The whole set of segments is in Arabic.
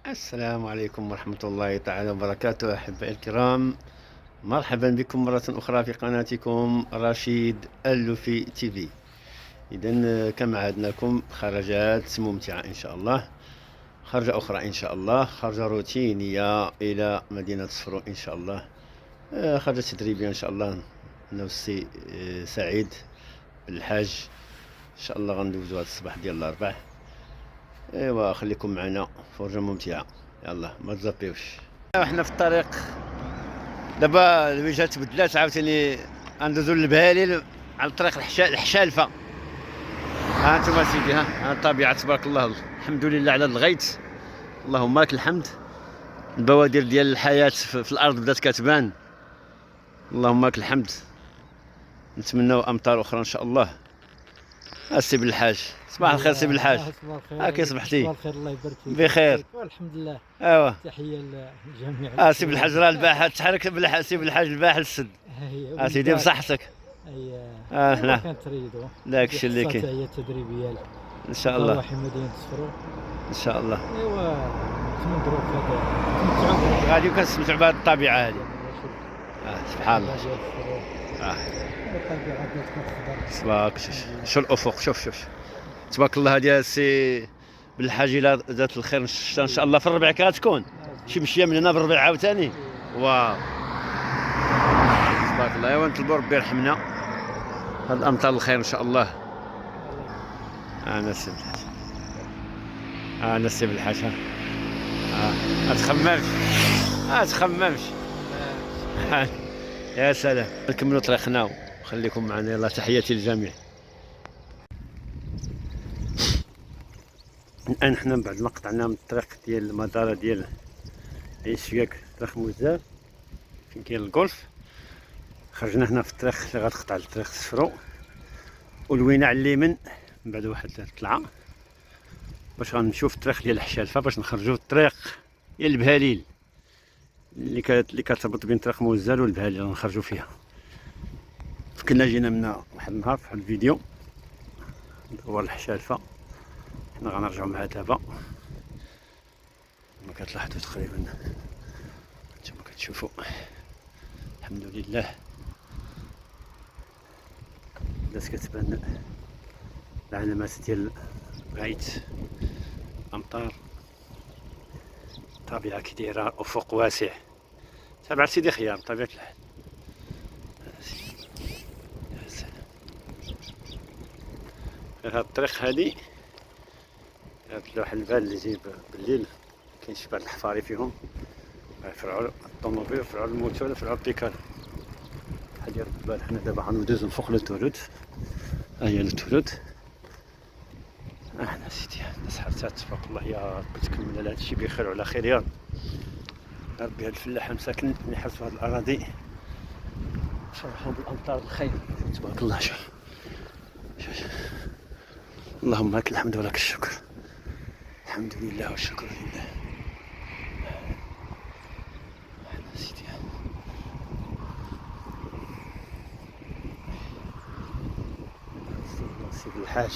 السلام عليكم ورحمة الله تعالى وبركاته أحبائي الكرام. مرحبا بكم مرة أخرى في قناتكم رشيد اللوفي تي في. إذا كما عهدناكم خرجات ممتعة إن شاء الله، خرجة أخرى إن شاء الله، خرجة روتينية إلى مدينة صفرو إن شاء الله. خرجة تدريبية إن شاء الله. أنا والسي سعيد الحاج إن شاء الله غندوزو هذا الصباح ديال الأربعاء. ايوا خليكم معنا، فرجة ممتعة. يلا ما تزابيوش. احنا في الطريق دابا، الوجهة تبدلات عاوتاني غندوزو للبهاليل على طريق الحشالفة. ها انتم سيدي، ها الطبيعة تبارك الله، الحمد لله على الغيث، اللهم لك الحمد. البوادر ديال الحياة في الأرض بدات كتبان، اللهم لك الحمد. نتمناو أمطار أخرى إن شاء الله. السي بالحاج، صباح الخير سي بالحاج. صباح الخير. هاكي صبحتي؟ صباح الخير، الله يبارك فيك. بخير والحمد لله. ايوا تحيه للجميع. سي بالحاج، راه الباحة تحرك سي بالحاج، الباحة السد. سيدي بصحتك. هنا هنا كانت تريدو داكشي اللي كاين هي التدريبيه ان شاء الله، ضواحي مدينه صفرو. ان شاء الله. ايوا تمدروا في هذا، تمتعوا غادي كنستمتعوا بهذه الطبيعة هذه. سبحان الله. الطبيعه بدات كتخضر. تبارك، شوف الأفق، شوف تبارك الله. هذه السي بالحاج إلا ذات الخير ان شاء الله في الربيع كتكون شي مشيه من هنا بالربيع عاوتاني. واو تبارك الله. ايوا نطلبوا ربي يرحمنا، هاد الامطار الخير ان شاء الله. انا السي بالحاج، انا السي بالحاج. ما تخممش يا سلام. نكملوا طريقنا وخليكم معنا. يلا تحياتي للجميع. الان حنا من بعد ما قطعنا من الطريق ديال المدارة ديال الشياك، طريق موزاف فين كاين الجولف، خرجنا هنا في الطريق اللي غتقطع لطريق صفرو، ولوينا على اليمين من بعد واحد الطلعه باش غنمشيو في الطريق ديال الحشالفه، باش نخرجوا في الطريق ديال البهاليل اللي كتربط بين طريق موزال والبهاليل، غنخرجوا فيها. كنا جينا منا واحد النهار في واحد الفيديو ندور الحشالفه، حنا غنرجعوا معها دابا. كما كتلاحظوا تقريبا نتوما كتشوفوا، الحمد لله بدات كتبان العلامات ديال الغيث، امطار، الطبيعه كي دايره، افق واسع. تابع سيدي خيار بطبيعه الحال. يا سلام. هاد الطريق هادي، هاد اللوح البال اللي يجي بالليل كاين شي بعض الحفاري فيهم يفرعوا الطوموبيل، يفرعوا الموتور، يفرعوا البيكال. بحال ديال البال. حنا دابا غندوزو من فوق للتولد، ها هي للتولد. احنا سيدي الناس حرتات تبارك الله. يا ربي تكمل على هادشي بخير وعلى خير يا ربي. هاد الفلاح المساكن اللي حرسوا هاد الاراضي فرحوا بالامطار الخير تبارك الله. شوف اللهم لك الحمد ولك الشكر، الحمد لله والشكر لله. احنا سيدي سيدي الحاج.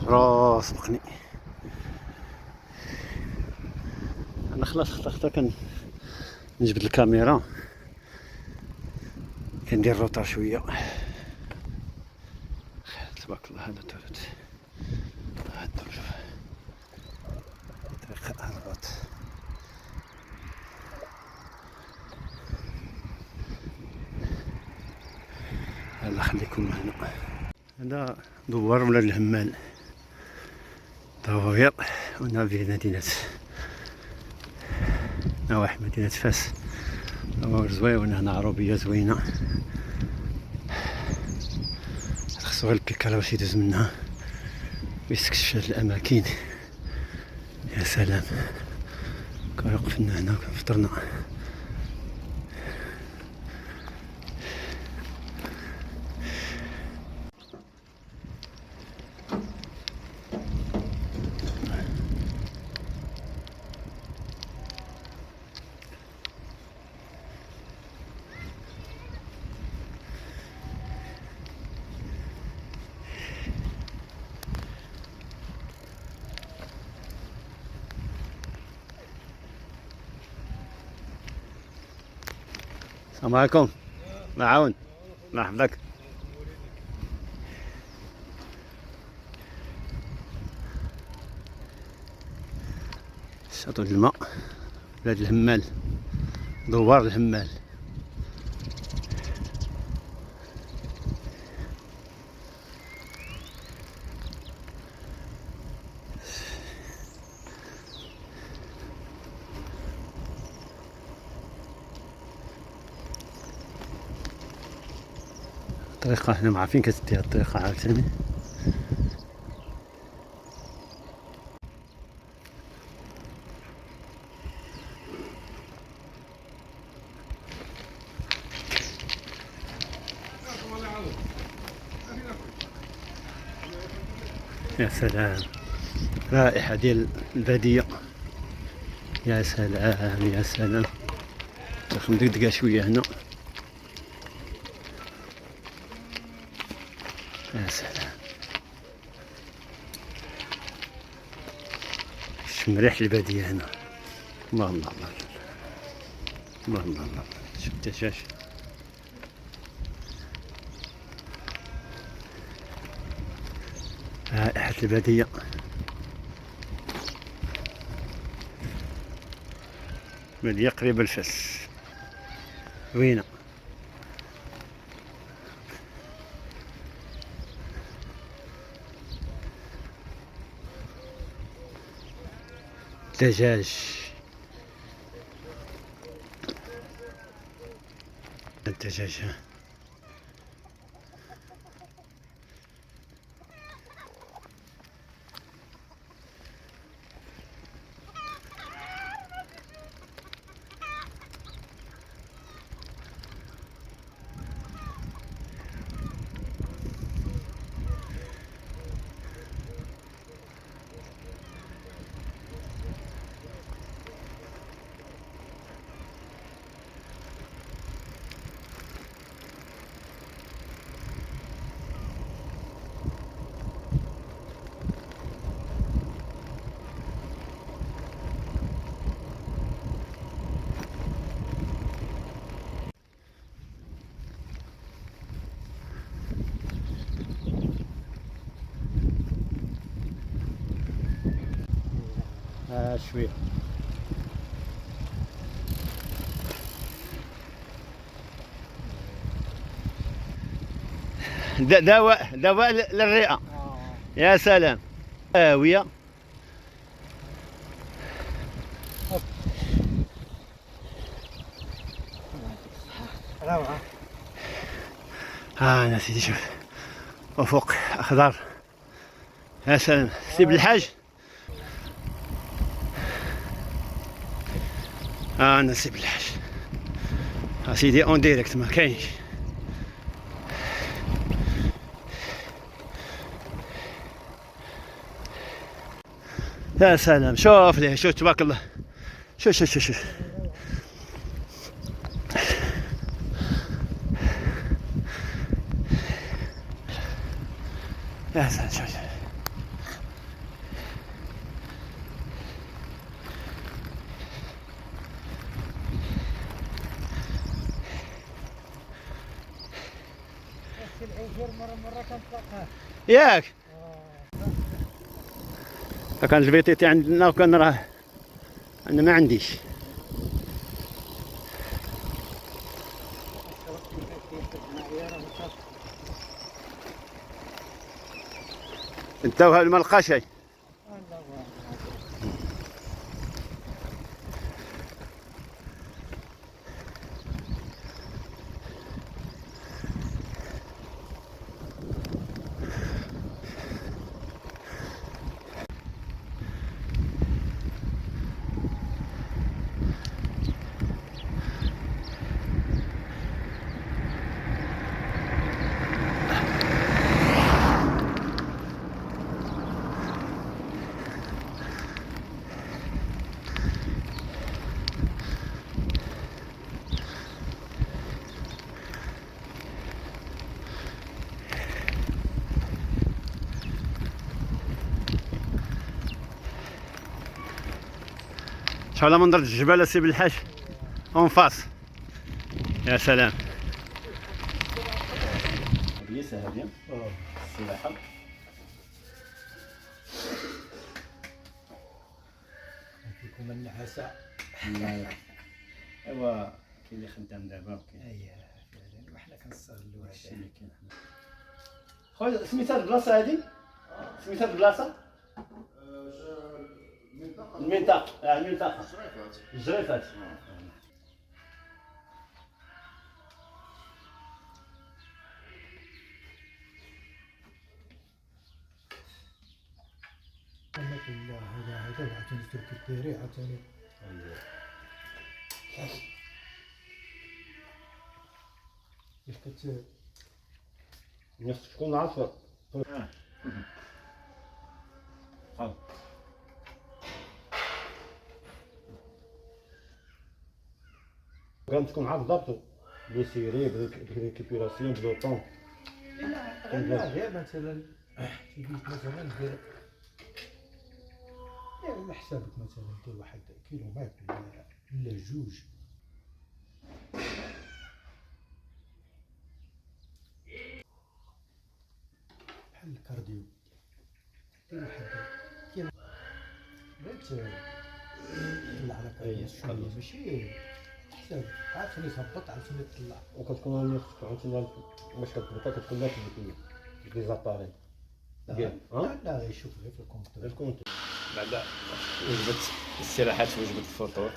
راس سبقني. انا خلاص حتى كنجبد الكاميرا، كندير روطا شويه. تبارك الله. هذا تولد، هذا طريق الرباط. يلا خليكم معنا. هذا دوار ولا الهمال، دواير. هنا في مدينة نواحي مدينة فاس، دواير زوينة هنا، عربية زوينة. خصو غير البيكالا باش يدوز منها ويستكشف هاد الأماكن. يا سلام. كنوقفنا هنا كنفطرنا. السلام عليكم. معاون. مرحبا بك. شاطئ الماء بلاد الهمال، دوار الهمال. الطريقة هنا ما عارفين كتدير الطريقة عاوتاني. يا سلام، رائحة ديال البادية. يا سلام يا سلام. مدقدقة شوية هنا. يا سلام، شم ريح البادية هنا. الله الله الله الله الله الله. شوف الدجاج. رائحة البادية. بادية قريبة لفاس، زوينة. دجاج. الدجاج ها. شوية. دواء للرئة. يا سلام. هاوية. أنا سيدي شوف، وفوق أخضر. يا سلام. سيب الحاج. أنا سيب الحاج. سيدي اون ديريكت ما كاينش. يا سلام، شوف ليه، شوف تبارك الله. شوف شوف شوف شوف. يا سلام شوف. مرة كنطلقها ياك كان الفيتيتي عندنا وكان راه انا ما عنديش. انت ما لقى شيء. شحال منظر الجبال اسي بالحاج اون فاس. يا سلام. كويسة هذه السلاحة. فيكم النعاسة. لا ايوا كاين اللي خدام دابا وكاين. اييه فعلا وحنا كنستغلوا هادشي هذا. اللي كاين حنا. خويا سميتها البلاصة هادي؟ سميتها البلاصة؟ المنطقة. المنطقة. الجريفات. رحمة الله هذا عاوتاني تركي الدري عاوتاني. كيف خصك تكون عارفة. كان تكون عارف ضبطو بلي سيري بريكيبيراسيون بلو طون. لا غير مثلا تيجيك مثلا دير على حسابك مثلا دير واحد كيلومتر ولا جوج. بحال الكارديو دير واحد كيلو غير تطلع على كارديو شويه ماشي حساب عرفتني تهبط عرفتني تطلع. وكتكون هاني خصك عاوتاني باش كتبقى كتكون لا ديك لي زاباري ديال لا غير شوف غير في الكونتور. الكونت. بعد وجبت الاستراحات وجبت الفطور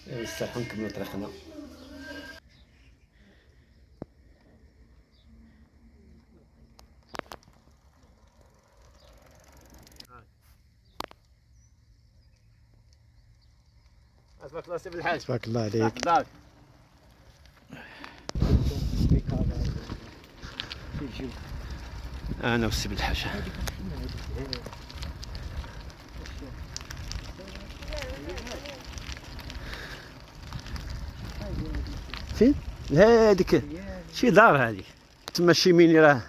نستريحو نكملو طريقنا. تبارك الله سي بالحاج. تبارك الله عليك. دارك. انا والسي بالحاج. فين؟ هاديك شي دار هاديك تما شي ميني راه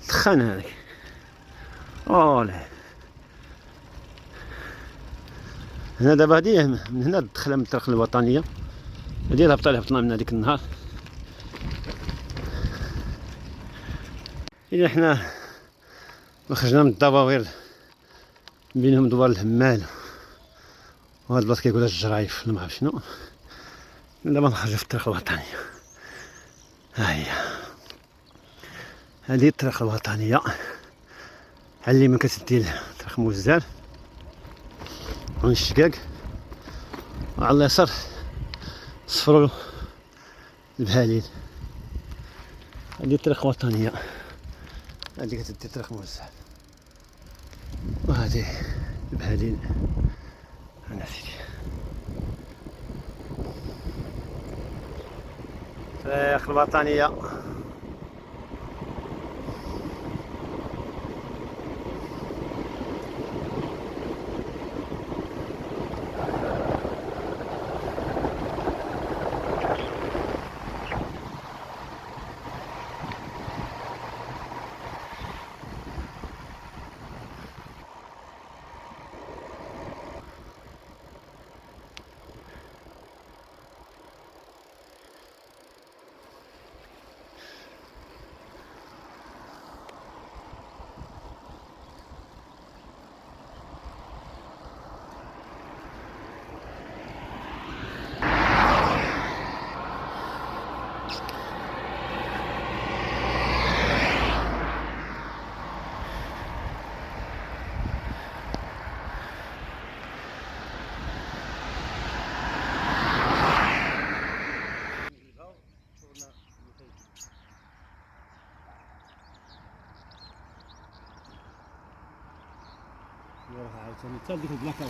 تخان هاديك. اولا هنا دابا هادي من هنا الدخله من الطريق الوطنيه هادي الهبطه اللي هبطنا من هذيك النهار. إلا حنا خرجنا من الدواوير بينهم دوار الهمال وهاد البلاصه كيقولها الجرايف ولا معرف شنو. دابا نخرجو في الطريق الوطنيه. ها هي هادي الطريق الوطنيه على اليمين كتدي طريق موزال ونشقاق وعلى اليسار صفرو البهالين. هادي الطريق الوطنيه هادي كتدي طريق موزال وهادي البهالين. انا سيدي طريق الوطنيه. عاوتاني حتى لديك البلاكا.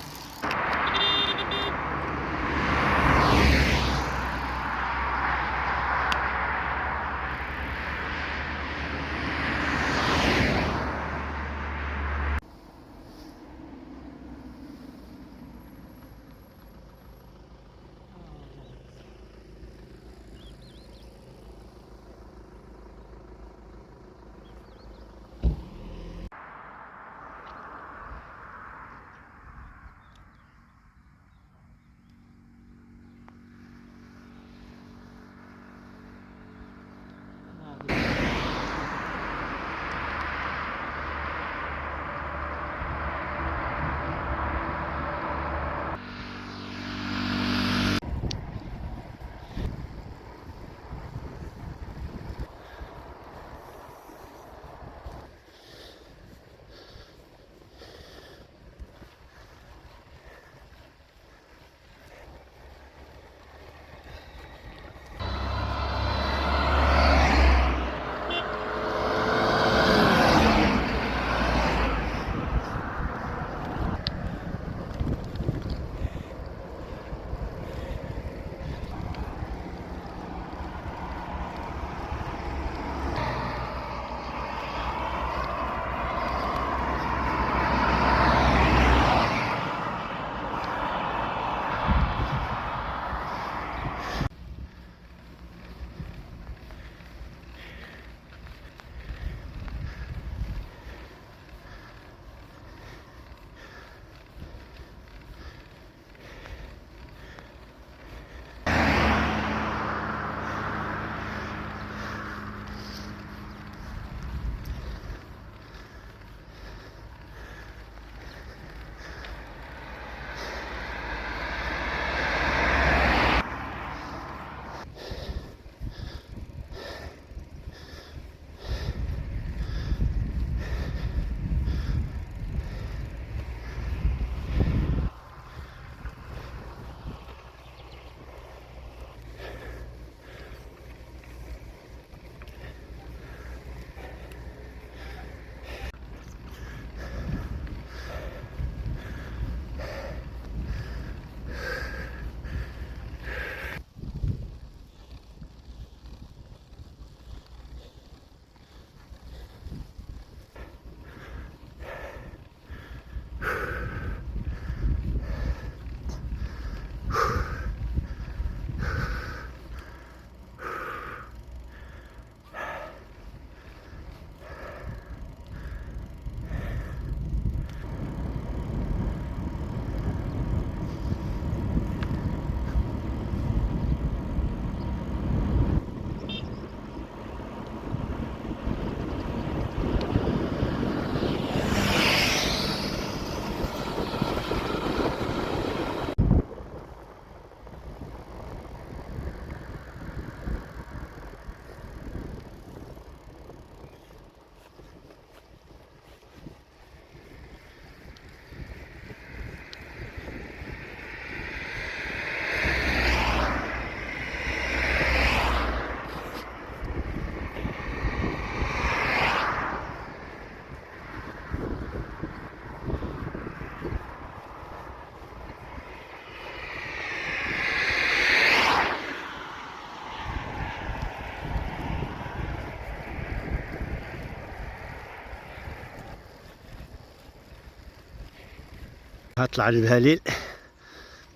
غطلع البهاليل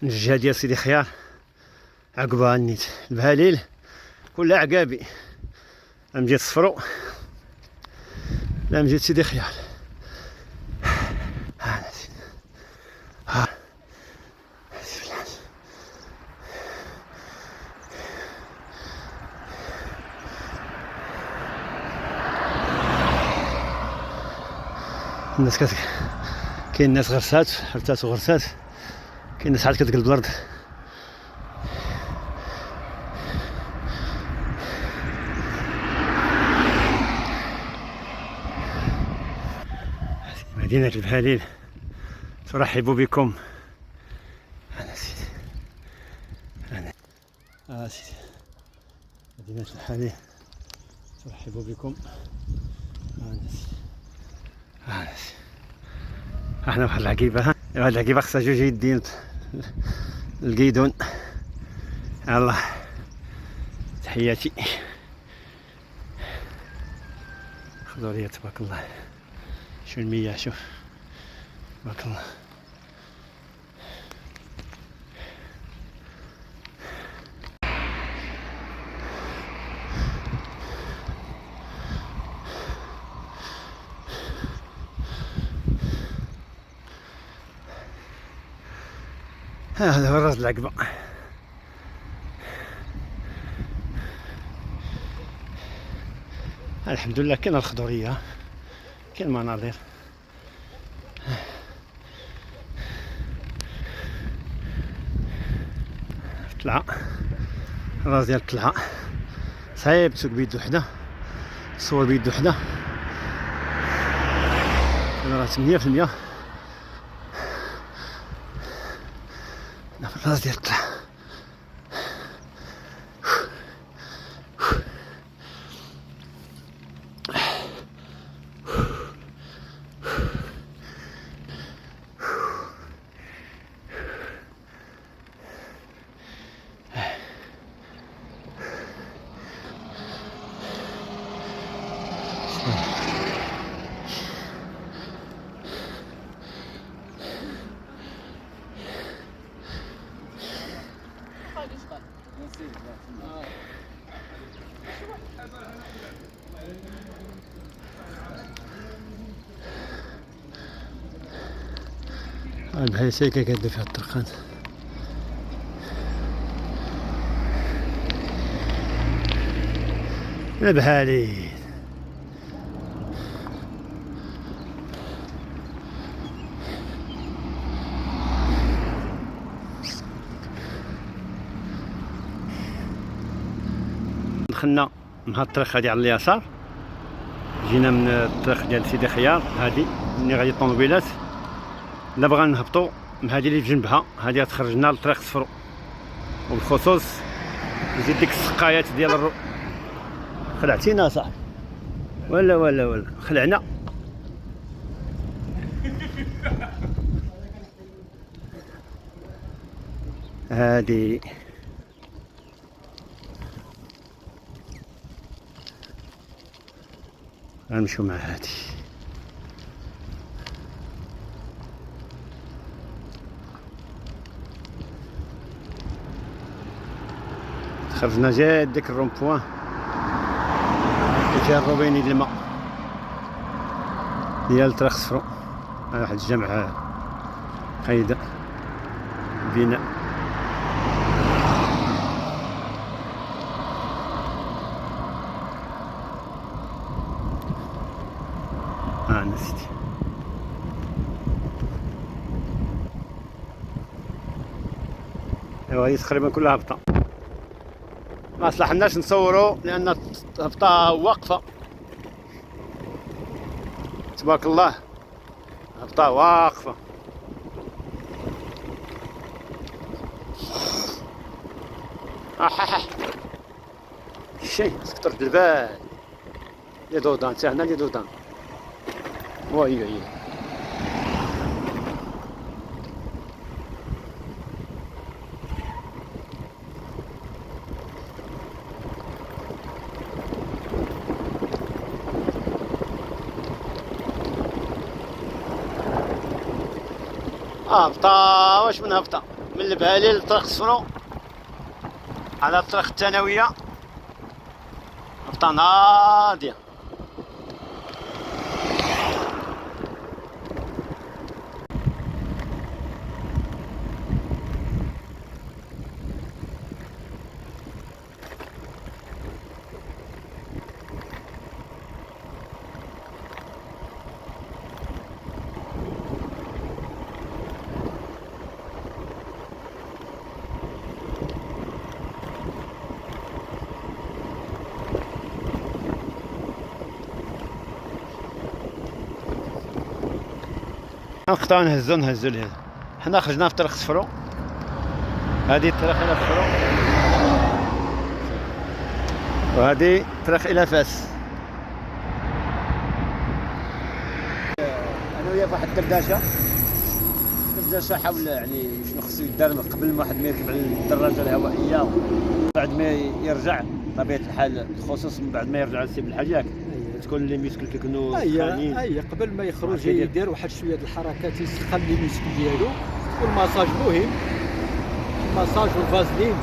من الجهة ديال سيدي خيار عقبها نيت البهاليل كلها عقابي، لا من جهة الصفرو لا من جهة سيدي خيار. الناس كاين ناس غرسات حرتات وغرسات، كاين ناس عاد كتقلب الارض. مدينة البهاليل ترحب بكم. أنا سيدي سيدي مدينة البهاليل ترحب بكم. أنا سيدي احنا واحد العقيبة، هاد العقيبة خصها جوج يدين القيدون. يلا تحياتي. خضورية تبارك الله، شو المياه شوف تبارك الله. هذا هو راس العقبة. الحمد لله كاين الخضورية، كاين المناظر. طلعة راس ديال الطلعة صعيب تسوق بيد وحدة، تصور بيد وحدة. انا راه 8% في الراس ديال الطلعة. البحيرة سيكا كدير فيها الطرقان. البهاليل دخلنا من هاد الطريق هادي على اليسار، جينا من الطريق ديال سيدي خيار هادي مني غادي الطوموبيلات. لا بغا نهبطو من هادي اللي في جنبها هادي غتخرجنا لطريق الصفرو، وبالخصوص نزيد ديك السقايات ديال خلعتينا صاحبي ولا خلعنا. هادي غنمشيو مع هادي. خرجنا جات ديك الرومبوان فيها الروبيني ديال الماء ديال طريق الصفرو. واحد الجامع قايدة بناء. نسيت. ايوا هي تقريبا كلها هبطة، ما صلحناش نصورو لان الهبطة واقفة تبارك الله، هبطة واقفة. شي سكترت البال لي دودان، حتى هنا لي دودان. وهي هي هبطة واش من هبطة من البهالي لطريق الصفرو على الطريق الثانوية، هبطة ناضية. نقطعو نهزو لهنا. حنا خرجنا في طريق صفرو، هادي الطريق الى صفرو وهادي الطريق الى فاس. انا وياه فواحد الدردشه حول يعني شنو خصو يدار قبل ما واحد ما يركب على الدراجه الهوائيه، بعد ما يرجع بطبيعه الحال، خصوصا من بعد ما يرجع لسيب الحاج ياك تكون لي ميسكل كيكونوا سخانين. اي قبل ما يخرج يدير واحد شويه د الحركات يسخن لي ميسكل ديالو. والماساج مهم، الماساج والفازلين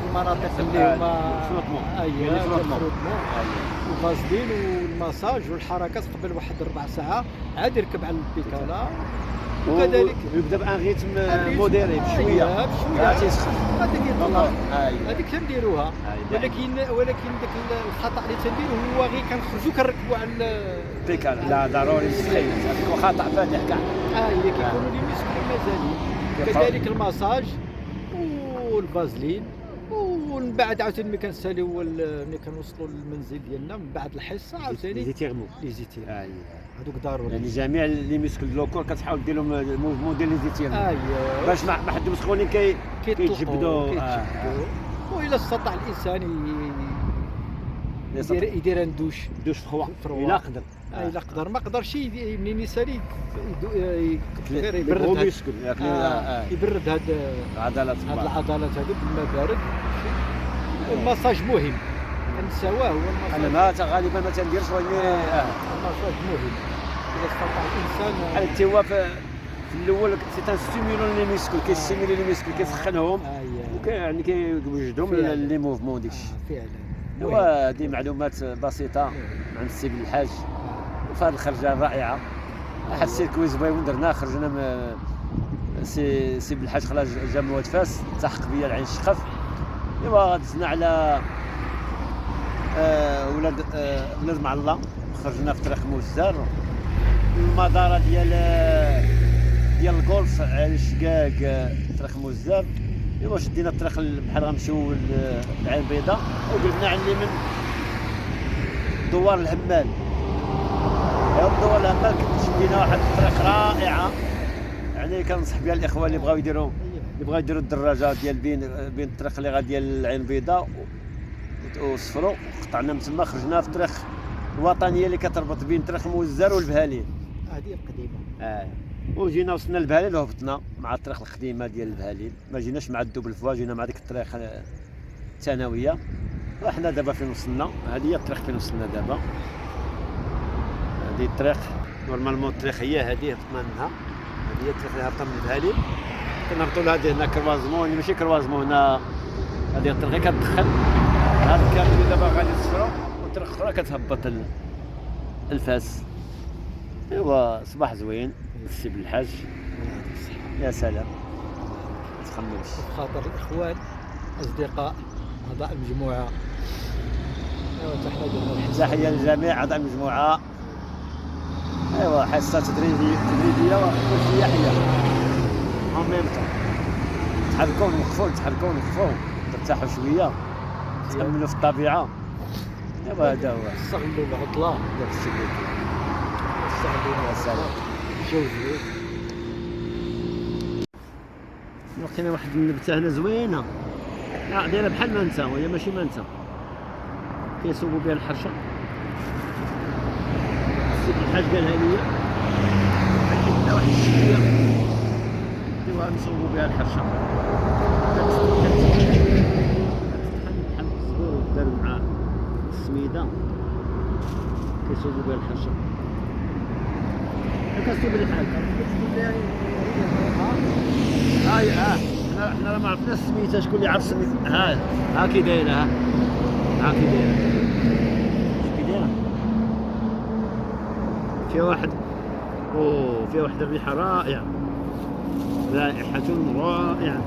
المناطق اللي هما الفروتمون الفازلين والماساج والحركات قبل واحد 4 ساعات عاد يركب على البيكالا. وكذلك يبدا بان ريتم موديري بشويه تيسخن. هذيك يطلع هذيك كنديروها، ولكن داك الخطا اللي تنديرو هو غير كنخرجو كنركبو على البيكالا. لا ضروري تسخن، هذاك هو خطا فادح كاع. كيكونوا لي مسكين مازالين. كذلك الماساج والفازلين. ومن بعد عاوتاني ملي كنساليو ملي كنوصلوا للمنزل ديالنا من بعد الحصه عاوتاني لي زيتيرمو هذوك ضروري. يعني جميع لي مسكل دو الكور كتحاول دير لهم موفمون ديال لي زيتيرمو باش ما حد مسخونين كيتجبدوا. وإلا استطاع الانسان يدير دوش فخوا الا قدر. الا قدر، ما قدرش منين يسالي يبرد المسكل يبرد هاد العضلات هادو بالماء بارد. الماساج مهم كنساواه هو الماساج. انا ما غالبا ما تنديرش، ولكن الماساج مهم اذا استطاع الانسان. بحال التوا في الاول سي ان ستيمولون لي مسكل، كيستيمولي لي مسكل كيسخنهم يعني كيوجدهم لي موفمون داكشي. فعلا. وهذه معلومات بسيطه عن السي بالحاج وفي هذه الخرجه الرائعه. واحد السيركوي زوين درناه، خرجنا من سي بالحاج خرج جا من واد فاس، التحق بيا العين الشقف. ايوا دزنا على ولاد معلا، خرجنا في طريق موزار المداره ديال الغولف على الشقاق طريق موزار. ايوا شدينا الطريق بحال غنمشيو للعين البيضاء وقلبنا على اليمين دوار الهمال. دوار الهمال شدينا واحد الطريق رائعه، يعني كنصح بها الاخوان اللي بغاو يديروا الدراجه ديال بين الطريق اللي غادي ديال العين البيضاء وصفرو. قطعنا من تما خرجنا في الطريق الوطنيه اللي كتربط بين طريق موزار والبهالين، هذه القديمه. وجينا وصلنا للبهالين وهبطنا مع الطريق القديمه ديال البهالين، ما جيناش مع الدوبل فوا، جينا مع ديك الطريق الثانويه. وحنا دابا فين وصلنا، هذه هي الطريق فين وصلنا دابا. هذه الطريق نورمالمون الطريق هي هذه هبطنا منها، هذه هي الطريق اللي هبطنا من البهالين. كنهبطوا لهذه هنا كروازمون، يعني ماشي كروازمون، هنا هذه الطريق كتدخل هذا الكامل اللي دابا غادي تصفرو، والطريق الاخرى كتهبط الفاس. ايوا صباح زوين السي بالحاج، يا سلام ما تخممش. خاطر الاخوان اصدقاء اعضاء المجموعه. تحيه لجميع اعضاء المجموعه. ايوا حصه تدريبيه وسياحيه en même temps. تحركوا نوقفوا ترتاحوا شويه، تأملوا في الطبيعه. ايوا هذا هو، استغلوا العطله داك الشيء اللي كاين. استغلوا الجو زوين. لقينا واحد النبته هنا زوينه، دايره بحال منتا وهي ماشي منتا، كيصوبوا بها الحرشه. السيد الحاج قالها لي حنا واحد الشويه ديوها نصوبوا بها الحرشه. كتستحل بحال الصبور داروا مع السميده كيصوبوا بها الحرشه. كاسيب الحال هاي حنا راه ما عرفناش سميتها، شكون اللي عرف سميتها؟ ها كي دايره، ها كي دايره، كي دايره فيها واحد، فيها واحد الريحه رائعه، رائحه رائعه.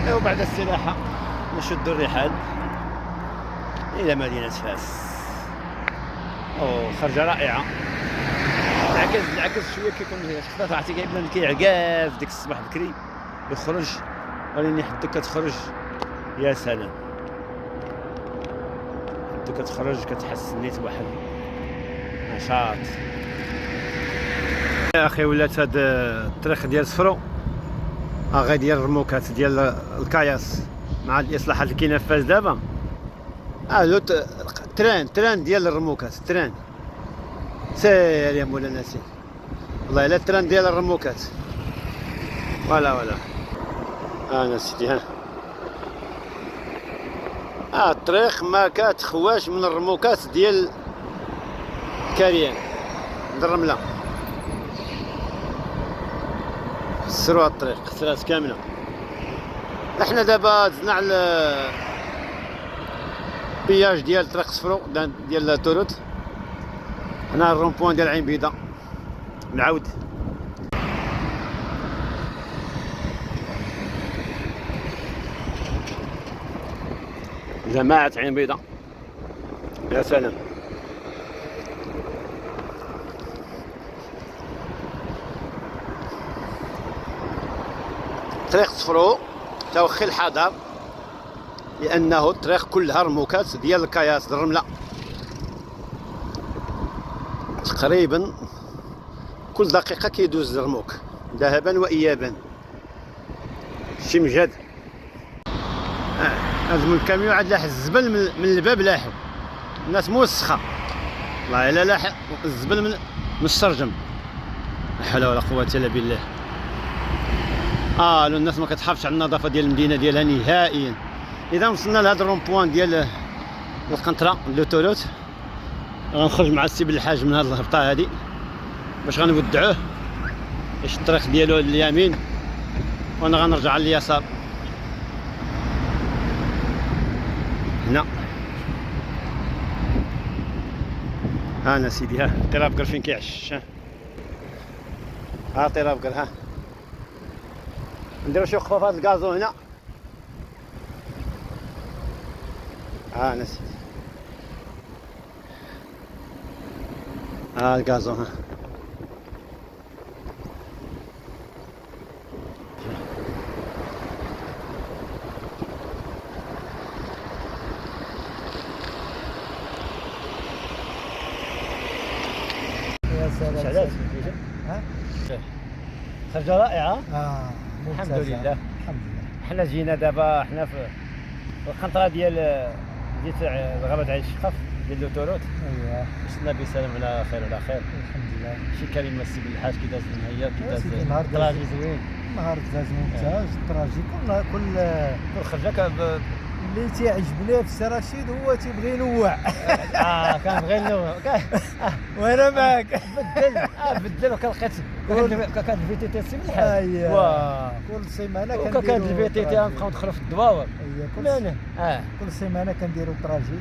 لا وبعد الاستراحة نشد الرحال إلى مدينة فاس. خرجة رائعة. العكس شوية كيكون خفاف، عرفتي كيبان كيعكاف ديك الصباح بكري يخرج، ولكن حدو كتخرج يا سلام، حدو كتخرج كتحس نيت واحد نشاط. يا أخي ولات هاد الطريق ديال سفرو غير ديال الرموكات ديال الكاياس مع الاصلاحات اللي كاينه في فاس دابا. تران ديال الرموكات، تران سير يا مولانا سير، والله الا التران ديال الرموكات. ولا انا سيدي الطريق ما كتخواش من الرموكات ديال كاريان د الرمله، خسروا الطريق خسرات كامله. احنا دابا دزنا على بياج ديال طريق سفرو ديال توروت، هنا الرومبوان ديال عين بيضاء. نعاود جماعة عين بيضاء، يا سلام. طريق سفرو توخي الحذر، لأنه الطريق كلها رموكات ديال الكاياس الرملة، تقريبا كل دقيقة كيدوز رموك ذهبا وإيابا، شي مجهد. لازم الكاميو عاد لاح الزبل من الباب لاحو، الناس موسخة والله الا لاح الزبل من السرجم. لا حول ولا قوة إلا بالله. الناس ما كتحافظش على النظافة ديال المدينة ديالها نهائيا. إذا وصلنا لهذا الرومبوان ديال القنطرة لو توروت، غنخرج مع السي بالحاج من هذه الهبطة هذه باش غنودعوه، باش الطريق ديالو اليمين وانا غنرجع على اليسار. هنا انا سيدي طراب قر فين كيعش، طراب قر نديرو شي وقفه في هذا الكازو هنا. انا سيدي الكازو يا سلام. سعدات خرجة رائعة. الحمد لله الحمد لله. حنا جينا دابا حنا في القنطرة ديال الغابة عين الشقف ديال لوتوروت. ايوا وصلنا بسلام على خير وعلى خير الحمد لله. شي كلمة السي بالحاج كي داز المهيا كي داز سيدي نهار طراجي زوين، نهار داز ممتاز تراجي. كل خرجة اللي تيعجبني في السي رشيد هو تيبغي ينوع. كنبغي نلوح وانا معاك. بدل وكنلقيت كانت الفي تي السي بالحاج. كل سيمانه كانت الفي تي غنبقاو ندخلوا في الدواور. كل سيمانه كنديروا طراجي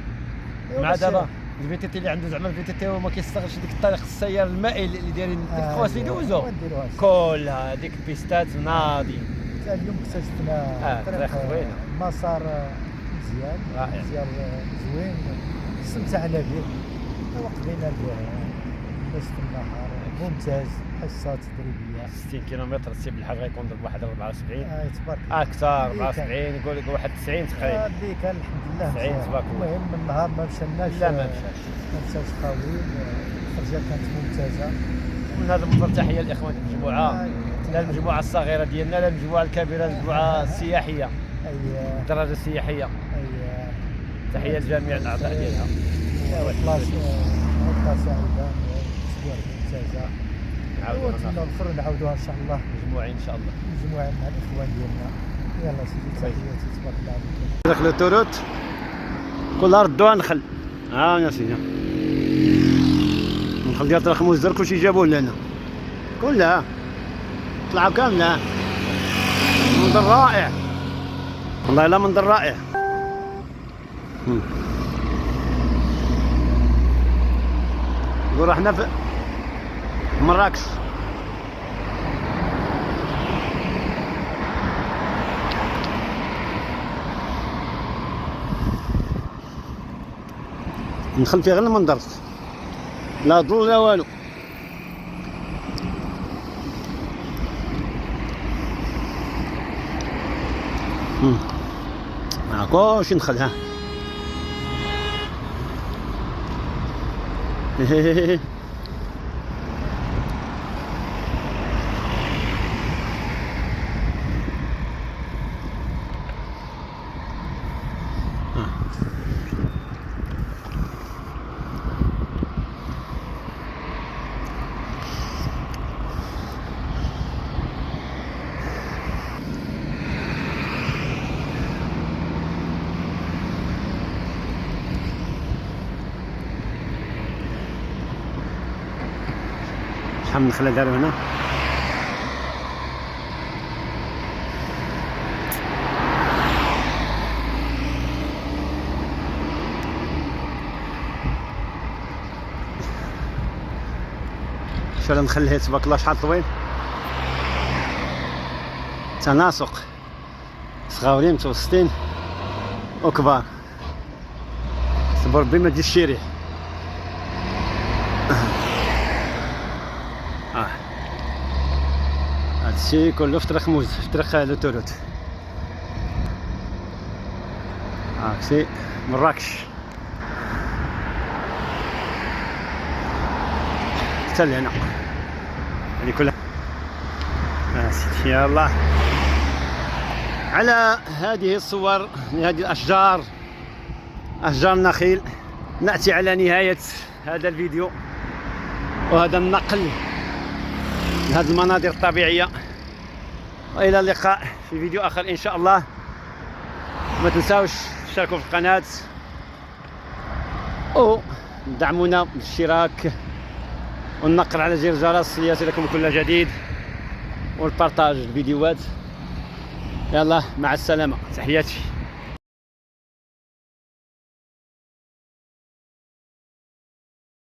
مع دابا الفي تي اللي عنده زعما الفي تي هو ما كيستغلش ديك الطريق السيار المائل اللي دايرين ديك الخواص اللي يدوزوا كلها ديك البيستات ناضي. اليوم اكتشفنا طريق زوين، مسار مزيان مزيان زوين استمتعنا به وقضينا به نصف النهار ممتاز. حصه تدريبيه 60 كيلومتر السي بالحاج غيكون ضرب واحد 74 تبارك اكثر 74 يقول لك واحد 90 تقريبا. اللي كان الحمد لله 90 تبارك الله. المهم النهار ما مشيناش، لا ما مشاش طويل. الخرجه كانت ممتازه. من هذا المنبر تحيه لاخوان المجموعه، لا المجموعه الصغيره ديالنا لا المجموعه الكبيره، المجموعه السياحيه الدراجه السياحيه. تحيه لجميع الاعضاء ديالها. عطله سعيده اسبوع ممتازه، ونتمنى الاخر نعاودوها ان شاء الله مجموعين ان شاء الله، مجموعين مع الاخوان ديالنا. يلا سيدي تحياتي تبارك الله عليك. داخل التوروت كلها ردوها نخل. ها يا سيدي النخل ديال طريق موزدر كلشي جابوه لنا كلها طلعوا كامله. منظر رائع والله، لا منظر رائع. نقول احنا في مراكش. ندخل فيها غير المنظر، لا ضو لا والو. كلشي ندخل. ها شحال من نخله داروا هنا. شو نخليه تبارك الله شحال طويل، تناسق صغاورين متوسطين وكبار. صبر ربي ما تجيش شي ريح. هادشي كله في طريق موز، في طريق لوتوروت. هاكشي مراكش حتى لهنا هادي كلها. سيدي يلاه على هذه الصور لهذه الاشجار، اشجار النخيل، ناتي على نهايه هذا الفيديو وهذا النقل لهذه المناظر الطبيعيه. والى اللقاء في فيديو اخر ان شاء الله. ما تنساوش تشتركوا في القناه ودعمونا بالاشتراك والنقر على زر الجرس ليصلكم كل جديد، والبارطاج الفيديوهات. يلا مع السلامه، تحياتي.